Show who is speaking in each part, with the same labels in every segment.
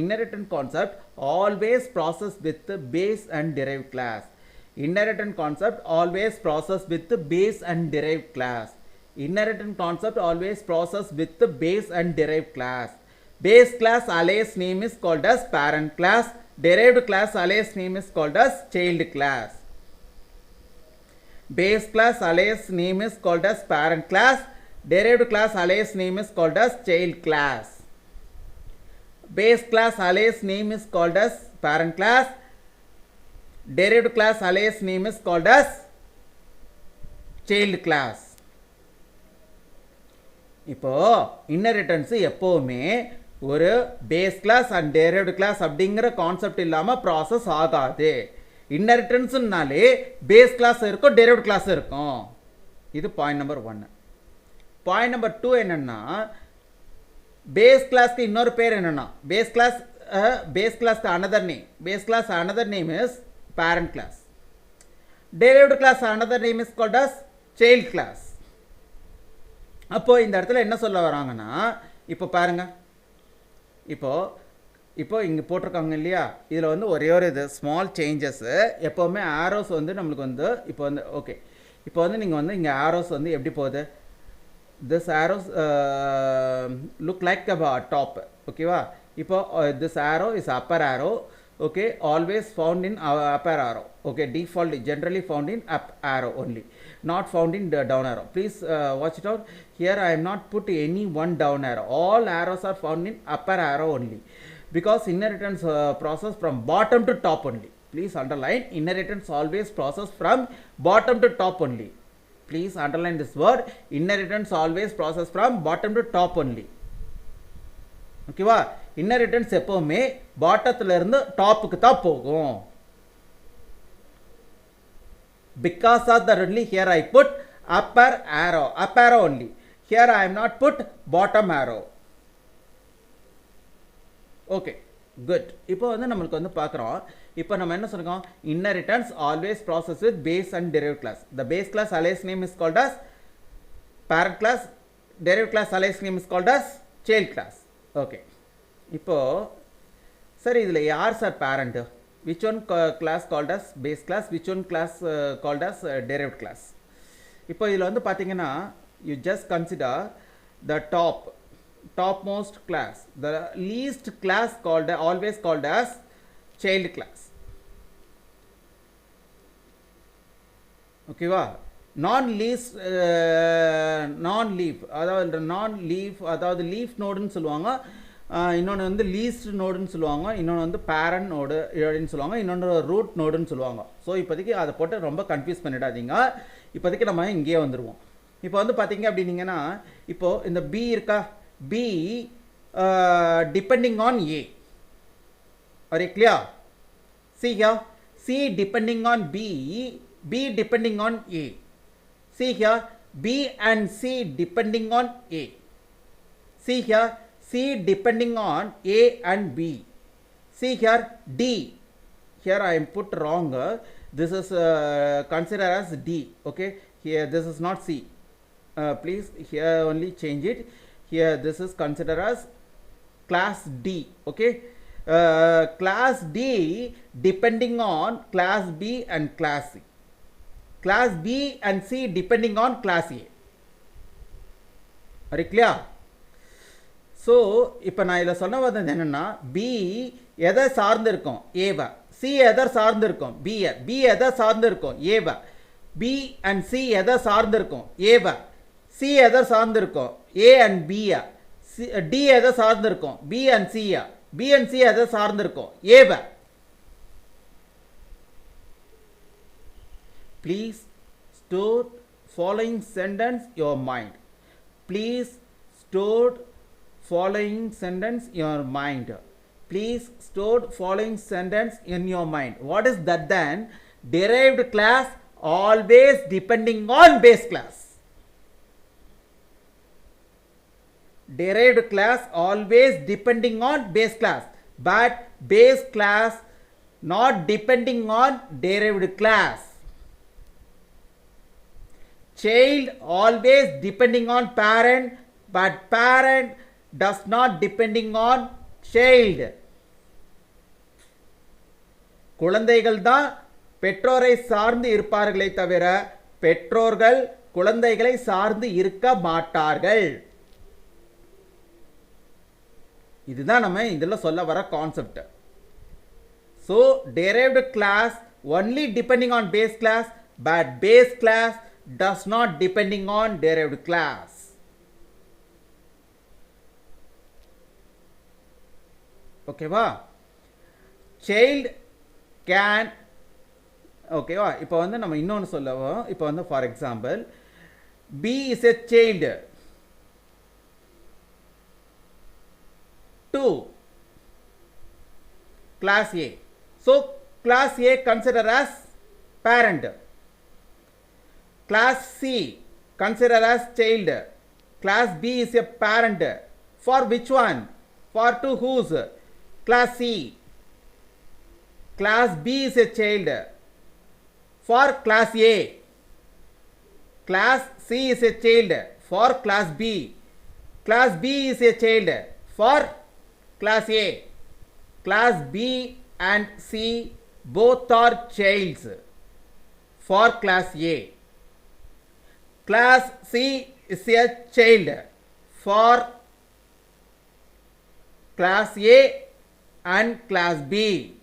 Speaker 1: Inheritance concept always process with the base and derived class. Inheritance concept always process with the base and derived class. Inheritance concept always process with the base and derived class. Base class alias name is called as parent class. Derived class alias name is called as child class. Base class alias name is called as parent class. Derived class alias name is called as child class. Base class alias name is called as parent class. Derived class alias name is called as child class. இப்போ inheritance எப்போவுமே ஒரு base class and derived class அப்படிங்கிற concept இல்லாமல் process ஆகாது. இன்ஹெரிட்டன்ஸ்னாலே base class இருக்கும், derived class இருக்கும். இது பாயிண்ட் நம்பர் 1. பாயிண்ட் நம்பர் 2 என்னன்னா, பேஸ் கிளாஸ்க்கு இன்னொரு பேர் என்னன்னா, பேஸ் கிளாஸ்க்கு another name. Base class another name is parent class. Derived class another name is called as child class. அப்போ இந்த இடத்துல என்ன சொல்ல வராங்கன்னா, இப்போ பாருங்க, இப்போ இங்கே போட்டிருக்காங்க இல்லையா, இதில் வந்து ஒரே ஒரு இது ஸ்மால் சேஞ்சஸ்ஸு. எப்போவுமே ஆரோஸ் வந்து நம்மளுக்கு வந்து இப்போ வந்து ஓகே, இப்போ வந்து நீங்கள் வந்து இங்கே ஆரோஸ் வந்து எப்படி போகுது, this arrows look like a top, ஓகேவா. இப்போ this arrow is upper arrow, okay, always found in upper arrow, okay, default generally found in up arrow only, not found in the down arrow. Please watch it out. Here I am not put any one down arrow, all arrows are found in upper arrow only, because inheritance process from bottom to top only. Please underline, inheritance always process from bottom to top only. Please underline this word, inheritance always process from bottom to top only. ஓகேவா. Inheritance எப்போவுமே பாட்டத்தில் இருந்து டாப்புக்கு தான் போகும். Because of that only here I put upper arrow only. Here I am not put bottom arrow. Okay, good. இப்போ வந்து நம்மளுக்கு வந்து பார்க்குறோம், இப்போ நம்ம என்ன சொல்லுறோம், inheritance always process with base and derived class. The base class alias name is called as parent class. Derived class alias name is called as child class. Okay, இப்போ சரி, இதில் யார் sir parent? Which one class called as base class? Which one class called as derived class? இப்போ இதில் வந்து பார்த்தீங்கன்னா, you just consider the topmost class, the least class called always called as child class. ஓகேவா. நான் leaf அதாவது leaf நோடுன்னு சொல்லுவாங்க, இன்னொன்று வந்து லீஸ்ட் நோடுன்னு சொல்லுவாங்க, இன்னொன்று வந்து பேரண்ட் நோடு அப்படின்னு சொல்லுவாங்க, இன்னொன்று ரூட் நோடுன்னு சொல்லுவாங்க. ஸோ இப்போதைக்கு அதை போட்டு ரொம்ப கன்ஃபியூஸ் பண்ணிடாதீங்க. இப்போதைக்கு நம்ம இங்கேயே வந்துடுவோம். இப்போ வந்து பார்த்தீங்க அப்படின்னீங்கன்னா, இப்போது இந்த பி இருக்கா, B depending on A. Are you clear? See here, C depending on B depending on A. See here, B and C depending on A. See here, C depending on A and B. See here, D. Here I am put wrong. This is considered as D. Okay, here this is not C. Please here only change it. Here this is considered as class D. Okay. Class D depending on class B and class C. Class B and C depending on class A. Are you clear? So இப்போ நான் இதில் சொன்ன வந்தது என்னென்னா, B எதை சார்ந்து இருக்கும், ஏவை. C எதை சார்ந்து இருக்கும், பியை. B எதை சார்ந்து இருக்கும், ஏவை. B and C எதை சார்ந்து இருக்கும், ஏவை. C எதை சார்ந்து இருக்கும், A and Bயை. D எதை சார்ந்து இருக்கும், B and Cயை. B and C எதை சார்ந்து இருக்கும், ஏவை. Please store following sentence in your mind. Please store following sentence in your mind. Please store following sentence in your mind. What is that then? Derived class always depending on base class. Derived class always depending on base class, but base class not depending on derived class. Child always depending on parent, but parent does not depending on child. குழந்தைகள் தான் பெற்றோரை சார்ந்து இருப்பார்களே தவிர பெற்றோர்கள் குழந்தைகளை சார்ந்து இருக்க மாட்டார்கள். இதுதான் நம்ம இதில் சொல்ல வர concept. So derived class only depending on base class, but base class does not depending on derived class. ஓகேவா? child can ஓகேவா? இப்போ வந்து நம்ம இன்னொன்று சொல்லவோம். இப்போ வந்து for example B is a child to class A. So class A consider as parent. Class C consider as child. Class B is a parent. For which one? For to whose? Class C. Class B is a child for class A. Class C is a child for class B. Class B is a child for class A. Class B and C both are childs for class A. Class C is a child for class A and class B.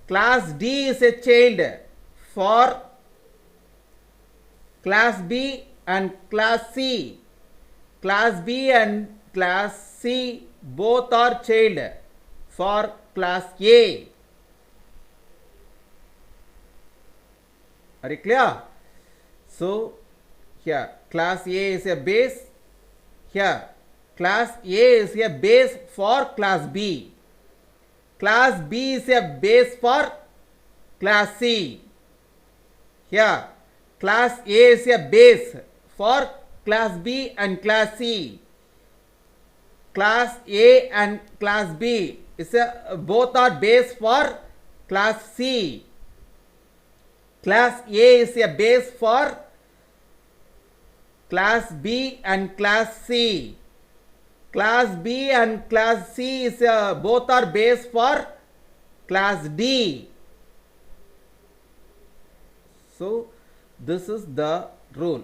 Speaker 1: Class D is a child for class B and class C. Class B and class C both are child for class A. Are you clear? So here class A is a base. Here class A is a base for class B. Class B is a base for class C. Here class A is a base for class B and class C. Class A and class B is a both are base for class C. Class A is a base for class B and class C. Class B and class C is both are base for class D. So this is the rule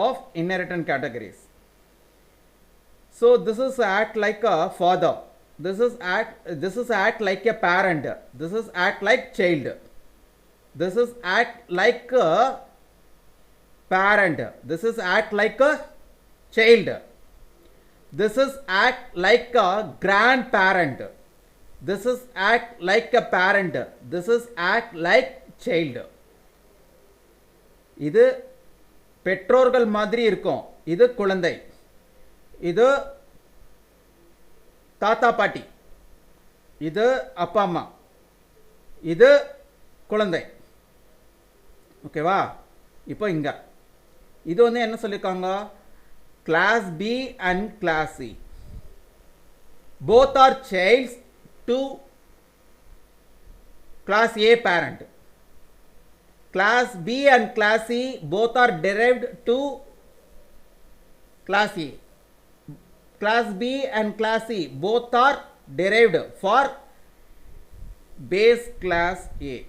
Speaker 1: of inheritance categories. So this is act like a father. This is act like a parent. This is act like child. This is act like a parent. This is act like a child. This is act like a grandparent. This is act like a parent. This is act like child. இது பெற்றோர்கள் மாதிரி இருக்கும். இது குழந்தை. இது தாத்தா பாட்டி. இது அப்பா அம்மா. இது குழந்தை. ஓகேவா? இப்போ இங்க இது வந்து என்ன சொல்லிருக்காங்க? Class B and class C both are childs to class A parent. Class B and class C both are derived to class A. Class B and class C both are derived for base class A,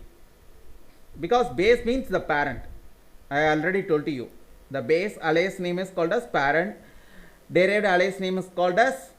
Speaker 1: because base means the parent. I already told you the base alias name is called as parent, derived alias name is called as